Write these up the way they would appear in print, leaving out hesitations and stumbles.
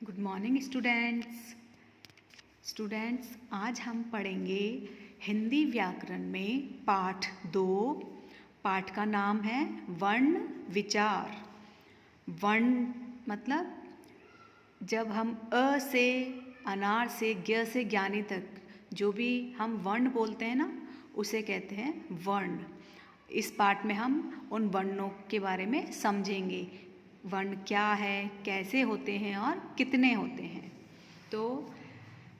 Good morning students आज हम पढ़ेंगे हिंदी व्याकरण में पाठ 2। पाठ का नाम है वर्ण विचार। वर्ण मतलब जब हम अ से अनार से ज्ञ से ज्ञानी तक जो भी हम वर्ण बोलते हैं ना, उसे कहते हैं वर्ण। इस पाठ में हम उन वर्णों के बारे में समझेंगे। वर्ण क्या है, कैसे होते हैं और कितने होते हैं। तो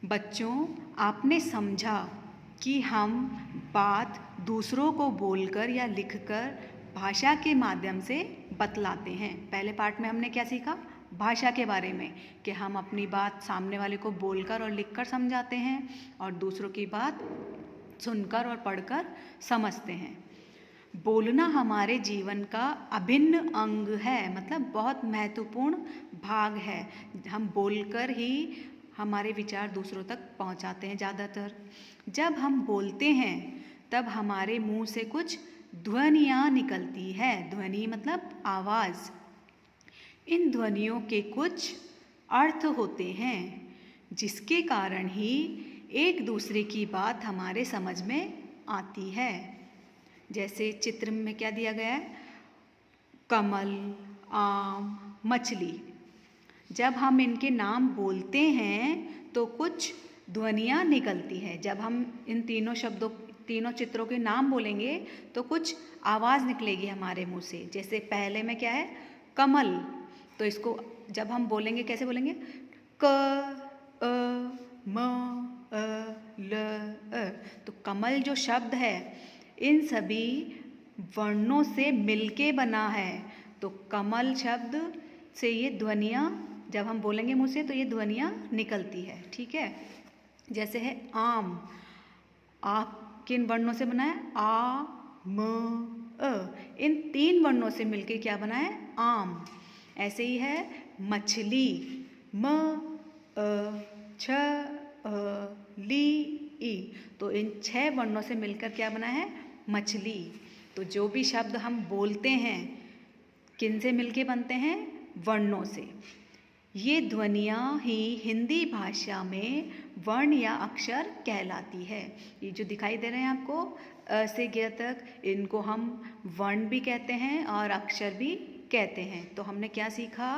बच्चों, आपने समझा कि हम बात दूसरों को बोलकर या लिखकर भाषा के माध्यम से बतलाते हैं। पहले पार्ट में हमने क्या सीखा? भाषा के बारे में, कि हम अपनी बात सामने वाले को बोलकर और लिखकर समझाते हैं और दूसरों की बात सुनकर और पढ़कर समझते हैं। बोलना हमारे जीवन का अभिन्न अंग है, मतलब बहुत महत्वपूर्ण भाग है। हम बोलकर ही हमारे विचार दूसरों तक पहुंचाते हैं। ज़्यादातर जब हम बोलते हैं तब हमारे मुंह से कुछ ध्वनियाँ निकलती है। ध्वनि मतलब आवाज़। इन ध्वनियों के कुछ अर्थ होते हैं जिसके कारण ही एक दूसरे की बात हमारे समझ में आती है। जैसे चित्र में क्या दिया गया है? कमल, आम, मछली। जब हम इनके नाम बोलते हैं तो कुछ ध्वनियाँ निकलती है। जब हम इन तीनों चित्रों के नाम बोलेंगे तो कुछ आवाज़ निकलेगी हमारे मुंह से। जैसे पहले में क्या है? कमल। तो इसको जब हम बोलेंगे कैसे बोलेंगे? क अ म अ ल अ। तो कमल जो शब्द है इन सभी वर्णों से मिलके बना है। तो कमल शब्द से ये ध्वनियाँ जब हम बोलेंगे मुंह से तो ये ध्वनियाँ निकलती है। ठीक है। जैसे है आम। आ किन वर्णों से बना है? आ, म, अ। इन 3 वर्णों से मिलके क्या बना है? आम। ऐसे ही है मछली। म, अ, छ, ली, ई। तो इन 6 वर्णों से मिलकर क्या बना है? मछली। तो जो भी शब्द हम बोलते हैं किन से मिलके बनते हैं? वर्णों से। ये ध्वनियाँ ही हिंदी भाषा में वर्ण या अक्षर कहलाती है। ये जो दिखाई दे रहे हैं आपको अ से ज्ञ तक, इनको हम वर्ण भी कहते हैं और अक्षर भी कहते हैं। तो हमने क्या सीखा?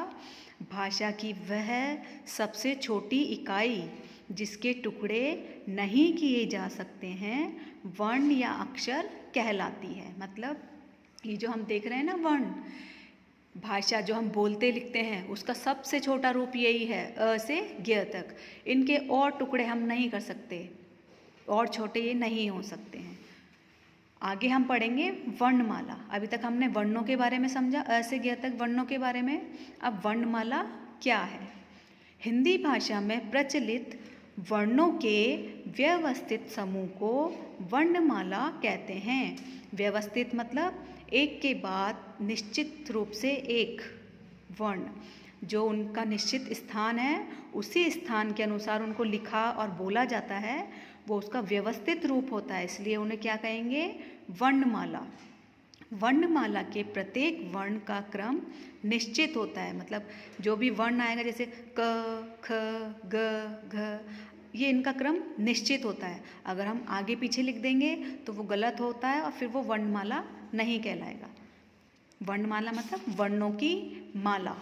भाषा की वह सबसे छोटी इकाई जिसके टुकड़े नहीं किए जा सकते हैं वर्ण या अक्षर कहलाती है। मतलब ये जो हम देख रहे हैं ना वर्ण, भाषा जो हम बोलते लिखते हैं उसका सबसे छोटा रूप यही है, अ से ज्ञ तक। इनके और टुकड़े हम नहीं कर सकते, और छोटे ये नहीं हो सकते हैं। आगे हम पढ़ेंगे वर्णमाला। अभी तक हमने वर्णों के बारे में समझा, अ से ज्ञ तक वर्णों के बारे में। अब वर्णमाला क्या है? हिंदी भाषा में प्रचलित वर्णों के व्यवस्थित समूह को वर्णमाला कहते हैं। व्यवस्थित मतलब एक के बाद निश्चित रूप से एक वर्ण, जो उनका निश्चित स्थान है उसी स्थान के अनुसार उनको लिखा और बोला जाता है, वो उसका व्यवस्थित रूप होता है। इसलिए उन्हें क्या कहेंगे? वर्णमाला। वर्णमाला के प्रत्येक वर्ण का क्रम निश्चित होता है। मतलब जो भी वर्ण आएगा, जैसे क, ख, ग, घ, ये इनका क्रम निश्चित होता है। अगर हम आगे पीछे लिख देंगे तो वो गलत होता है और फिर वो वर्णमाला नहीं कहलाएगा। वर्णमाला मतलब वर्णों की माला।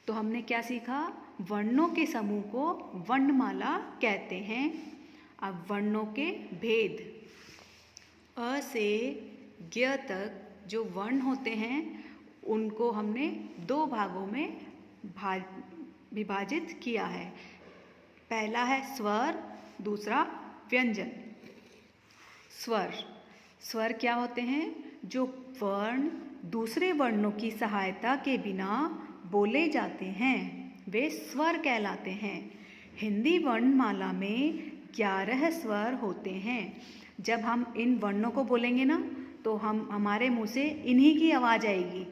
तो हमने क्या सीखा? वर्णों के समूह को वर्णमाला कहते हैं। अब वर्णों के भेद। अ से ज्ञ तक जो वर्ण होते हैं उनको हमने 2 भागों में विभाजित किया है। पहला है स्वर, दूसरा व्यंजन। स्वर। स्वर क्या होते हैं? जो वर्ण दूसरे वर्णों की सहायता के बिना बोले जाते हैं वे स्वर कहलाते हैं। हिंदी वर्णमाला में 11 स्वर होते हैं। जब हम इन वर्णों को बोलेंगे ना तो हमारे मुंह से इन्हीं की आवाज़ आएगी,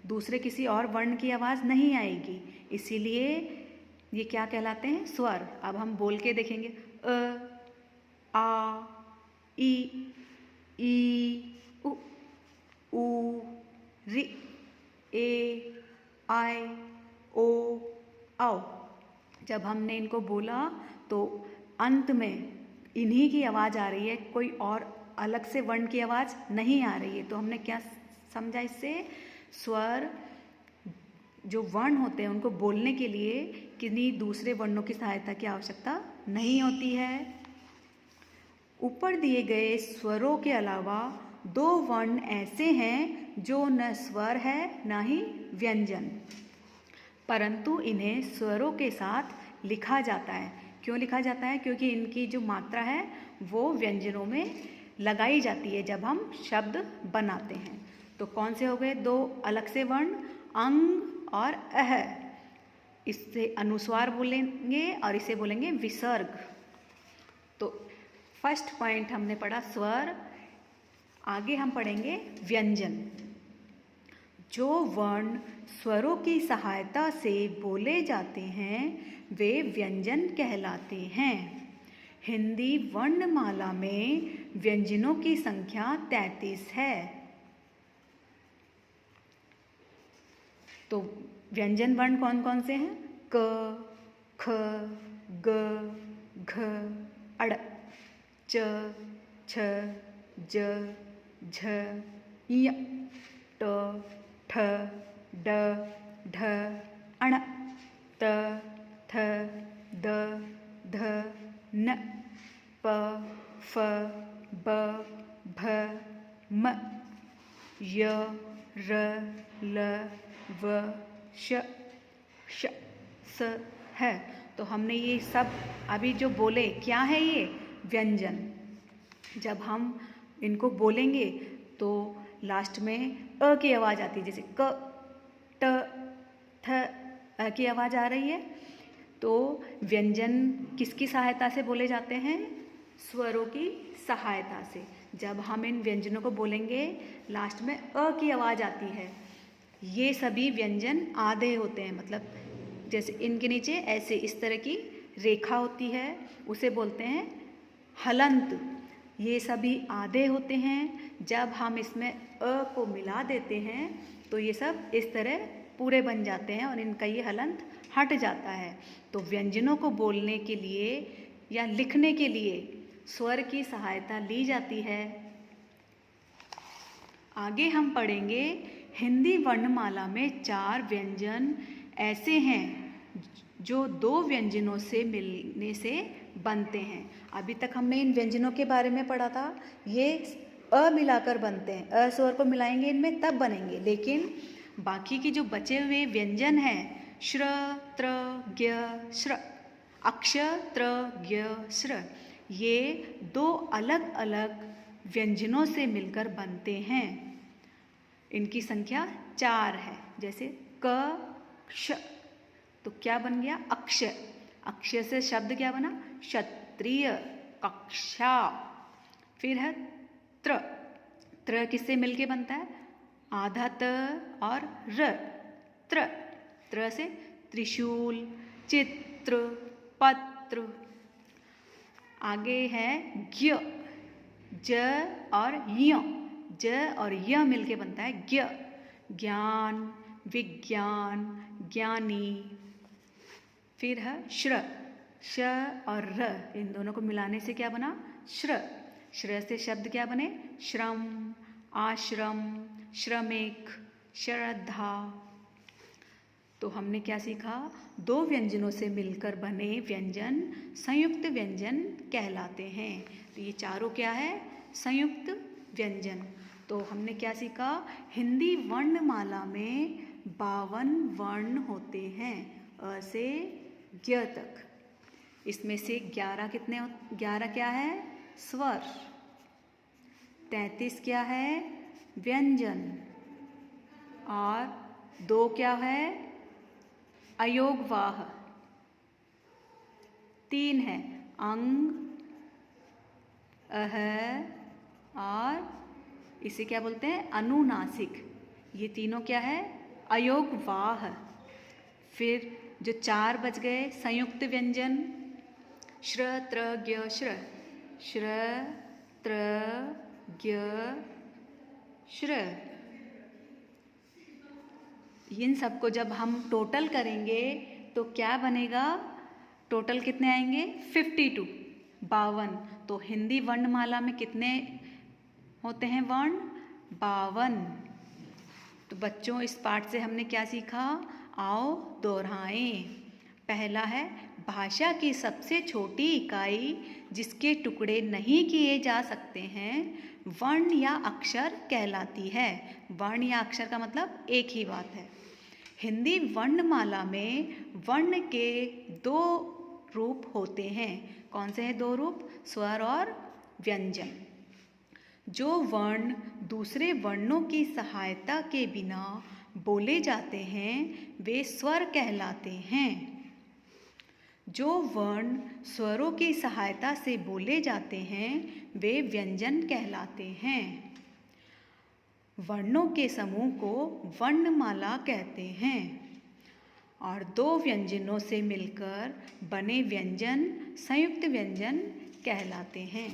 दूसरे किसी और वर्ण की आवाज़ नहीं आएगी। इसीलिए ये क्या कहलाते हैं? स्वर। अब हम बोल के देखेंगे। अ, आ, ई, उ, री, ए, आई, औ। जब हमने इनको बोला तो अंत में इन्हीं की आवाज़ आ रही है, कोई और अलग से वर्ण की आवाज़ नहीं आ रही है। तो हमने क्या समझा इससे? स्वर जो वर्ण होते हैं उनको बोलने के लिए किन्हीं दूसरे वर्णों की सहायता की आवश्यकता नहीं होती है। ऊपर दिए गए स्वरों के अलावा दो वर्ण ऐसे हैं जो न स्वर है न ही व्यंजन, परंतु इन्हें स्वरों के साथ लिखा जाता है। क्यों लिखा जाता है? क्योंकि इनकी जो मात्रा है वो व्यंजनों में लगाई जाती है जब हम शब्द बनाते हैं। तो कौन से हो गए दो अलग से वर्ण? अंग और अह। इससे अनुस्वार बोलेंगे और इसे बोलेंगे विसर्ग। तो फर्स्ट पॉइंट हमने पढ़ा स्वर। आगे हम पढ़ेंगे व्यंजन। जो वर्ण स्वरों की सहायता से बोले जाते हैं वे व्यंजन कहलाते हैं। हिंदी वर्णमाला में व्यंजनों की संख्या 33 है। तो व्यंजन वर्ण कौन कौन से हैं? क, ख, ग, घ, अड़, च, छ, ज, झ, य, ट, ठ, ड, ढ, अण, त, थ, द, ध, न, प, फ, ब, भ, म, य, र, ल, व, श, श, स है। तो हमने ये सब अभी जो बोले क्या है ये? व्यंजन। जब हम इनको बोलेंगे तो लास्ट में अ की आवाज़ आती है, जैसे क, ट, थ, अ की आवाज़ आ रही है। तो व्यंजन किसकी सहायता से बोले जाते हैं? स्वरों की सहायता से। जब हम इन व्यंजनों को बोलेंगे लास्ट में अ की आवाज़ आती है। ये सभी व्यंजन आधे होते हैं, मतलब जैसे इनके नीचे ऐसे इस तरह की रेखा होती है, उसे बोलते हैं हलंत। ये सभी आधे होते हैं। जब हम इसमें अ को मिला देते हैं तो ये सब इस तरह पूरे बन जाते हैं और इनका ये हलंत हट जाता है। तो व्यंजनों को बोलने के लिए या लिखने के लिए स्वर की सहायता ली जाती है। आगे हम पढ़ेंगे हिंदी वर्णमाला में 4 व्यंजन ऐसे हैं जो 2 व्यंजनों से मिलने से बनते हैं। अभी तक हमने इन व्यंजनों के बारे में पढ़ा था। ये अ मिलाकर बनते हैं, अ स्वर को मिलाएंगे इनमें तब बनेंगे। लेकिन बाकी की जो बचे हुए व्यंजन हैं श्र, त्र, ज्ञ, श्र, अक्ष, त्र, ज्ञ, श्र, ये 2 अलग अलग व्यंजनों से मिलकर बनते हैं। इनकी संख्या 4 है। जैसे क, क्ष, तो क्या बन गया? अक्ष। अक्ष से शब्द क्या बना? क्षत्रिय, कक्षा। फिर है त्र। त्र किससे मिलके बनता है? आधा त और र, त्र। त्र से त्रिशूल, चित्र, पत्र। आगे है ज्ञ, ज और य। ज और य मिलके बनता है ज्ञ। ज्ञान, विज्ञान, ज्ञानी। फिर है श्र। श और र, इन दोनों को मिलाने से क्या बना? श्र। श्र से शब्द क्या बने? श्रम, आश्रम, श्रमिक, श्रद्धा। तो हमने क्या सीखा? 2 व्यंजनों से मिलकर बने व्यंजन संयुक्त व्यंजन कहलाते हैं। तो ये चारों क्या है? संयुक्त व्यंजन। तो हमने क्या सीखा? हिंदी वर्णमाला में 52 वर्ण होते हैं, अ से ज्ञ तक। इसमें से 11 कितने? 11 क्या है? स्वर। 33 क्या है? व्यंजन। और 2 क्या है? अयोगवाह। 3 है अंग, अह और इसे क्या बोलते हैं? अनुनासिक। ये तीनों क्या है? अयोगवाह। फिर जो 4 बच गए संयुक्त व्यंजन श्र, त्र, ज्ञ, श्र। श्र, त्र, ज्ञ, श्र। इन सबको जब हम टोटल करेंगे तो क्या बनेगा, टोटल कितने आएंगे 52, 52। तो हिंदी वर्णमाला में कितने होते हैं वर्ण, 52। तो बच्चों इस पाठ से हमने क्या सीखा, आओ दोहराएं। पहला है भाषा की सबसे छोटी इकाई जिसके टुकड़े नहीं किए जा सकते हैं वर्ण या अक्षर कहलाती है। वर्ण या अक्षर का मतलब एक ही बात है। हिंदी वर्णमाला में वर्ण के 2 रूप होते हैं। कौन से हैं 2 रूप, स्वर और व्यंजन। जो वर्ण दूसरे वर्णों की सहायता के बिना बोले जाते हैं वे स्वर कहलाते हैं। जो वर्ण स्वरों की सहायता से बोले जाते हैं वे व्यंजन कहलाते हैं। वर्णों के समूह को वर्णमाला कहते हैं और 2 व्यंजनों से मिलकर बने व्यंजन संयुक्त व्यंजन कहलाते हैं।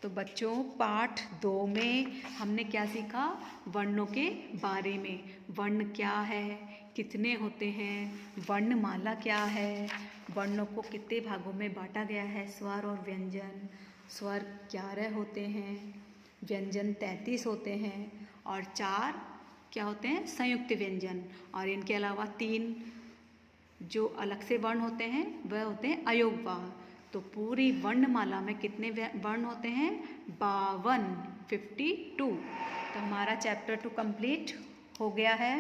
तो बच्चों पाठ 2 में हमने क्या सीखा, वर्णों के बारे में। वर्ण क्या है, कितने होते हैं, वर्णमाला क्या है, वर्णों को कितने भागों में बांटा गया है, स्वर और व्यंजन। स्वर 11 होते हैं, व्यंजन 33 होते हैं और 4 क्या होते हैं, संयुक्त व्यंजन। और इनके अलावा 3 जो अलग से वर्ण होते हैं वह होते हैं अयोगवाह। तो पूरी वर्णमाला में कितने वर्ण होते हैं, 52, 52। तो हमारा चैप्टर 2 कंप्लीट हो गया है।